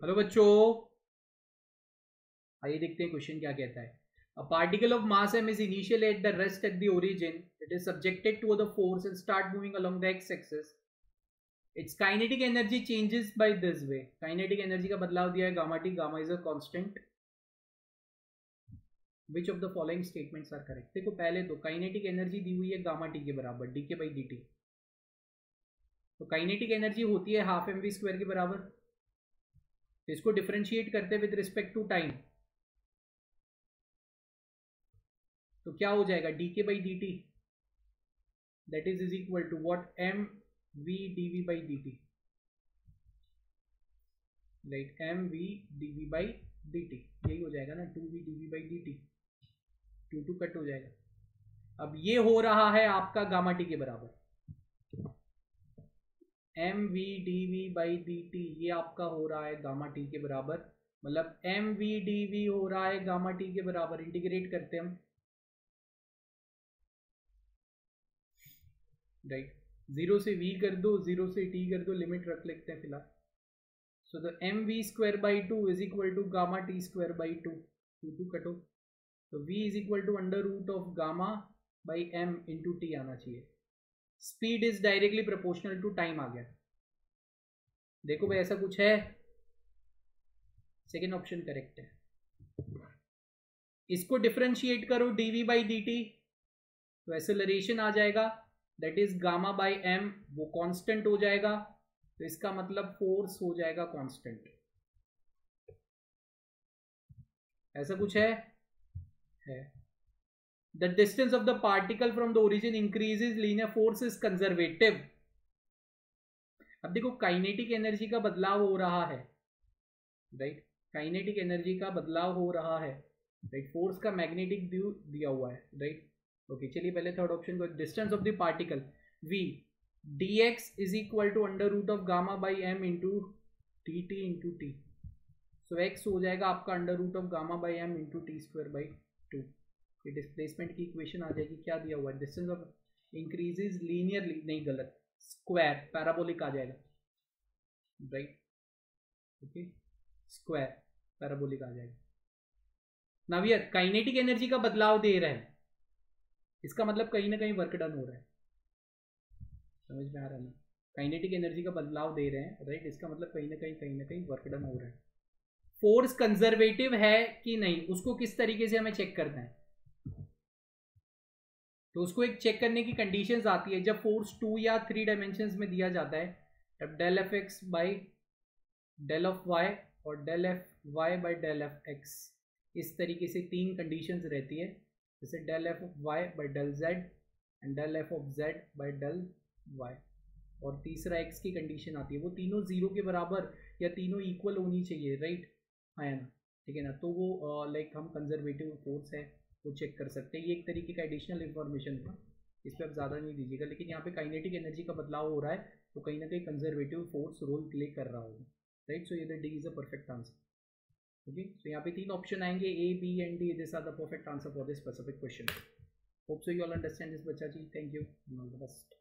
Hello बच्चों, आइए देखते हैं क्वेश्चन क्या कहता है. A particle of mass m is initially at the rest at the origin. It is subjected to the force and start moving along the x-axis. Its kinetic energy changes by this way. Kinetic energy का बदलाव दिया है gamma t. Gamma is a constant. Which of the following statements are correct? देखो पहले तो kinetic energy दी हुई है gamma t के बराबर dk by dt. तो kinetic energy होती है हाफ mv स्क्वायर के बराबर. तो इसको डिफरेंशिएट करते हैं विद रिस्पेक्ट टू टाइम. तो क्या हो जाएगा D K by D T that is equal to what M V D V by D T. Right, M V D V by D T यही हो जाएगा ना, 2 V D V by D T. 2 cut हो जाएगा. अब ये हो रहा है आपका गामा टी के बराबर. M V D V by D T ये आपका हो रहा है गामा टी के बराबर. मतलब एम वी डी वी हो रहा है गामा टी के बराबर. इंटीग्रेट करते हैं हम. राइट, 0 से v कर दो, 0 से t कर दो, लिमिट रख लेते हैं फिलहाल. So the m v square by two is equal to gamma t square by two. 2 कटो, तो v is equal to under root of gamma by M into t आना चाहिए. Speed is directly proportional to time आ गया. देखो भाई ऐसा कुछ है. सेकेंड ऑप्शन करेक्ट है. इसको डिफरेंशिएट करो dv बाई dt, तो एक्सेलरेशन आ जाएगा that is gamma by M, वो कांस्टेंट हो जाएगा. तो इसका मतलब फोर्स हो जाएगा कांस्टेंट. ऐसा कुछ है. The distance of the particle from the origin increases, linear force is conservative. अब देखो काइनेटिक एनर्जी का बदलाव हो रहा है. राइट, काइनेटिक एनर्जी का बदलाव हो रहा है. राइट, फोर्स का मैग्नेटिक दिया हुआ है. राइट, ओके चलिए पहले थर्ड ऑप्शन को. Distance of the particle v dx is equal to under root of gamma by M into T T into T. So x हो जाएगा आपका under root of gamma by M into T square by two. Displacement की equation आ जाएगी. क्या दिया हुआ है, डिस्टेंस ऑफ इंक्रीजेज लीनियरली, नहीं गलत, स्क्वायर पैराबोलिक आ जाएगा. राइट, ओके स्क्वायर पैराबोलिक आ जाएगा. नाउ हियर काइनेटिक एनर्जी का बदलाव दे रहा है, इसका मतलब कहीं ना कहीं वर्क डन हो रहा है. समझ में आ रहा है ना, काइनेटिक एनर्जी का बदलाव दे रहे हैं. राइट, इसका मतलब कहीं ना कहीं वर्क डन हो रहा है. फोर्स कंजर्वेटिव है कि नहीं, उसको किस तरीके से हमें चेक करना है. तो उसको एक चेक करने की कंडीशंस आती है जब फोर्स 2 या 3 डायमेंशंस में दिया जाता है. तब del f x by del of y और del f y by del f x, इस तरीके से 3 कंडीशंस रहती है. जैसे del f of y by del z and del f of z by del y. और तीसरा एक्स की कंडीशन आती है, वो तीनों 0 के बराबर या तीनों इक्वल होनी चाहिए. राइट, है ना, ठीक है ना. तो वो लाइक हम कंजर्वेटिव फोर्स है वो चेक कर सकते हैं. ये एक तरीके का एडिशनल इंफॉर्मेशन था, इस पर आप ज़्यादा नहीं दीजिएगा. लेकिन यहाँ पे काइनेटिक एनर्जी का बदलाव हो रहा है, तो कहीं ना कहीं कंजर्वेटिव फोर्स रोल प्ले कर रहा होगा. राइट, सो ये D is a perfect answer. Okay, so यहाँ पे 3 ऑप्शन आएंगे, A B and D. This are the perfect answer for this specific question. Hope so you all understand this बच्चा जी. Thank you, all the best.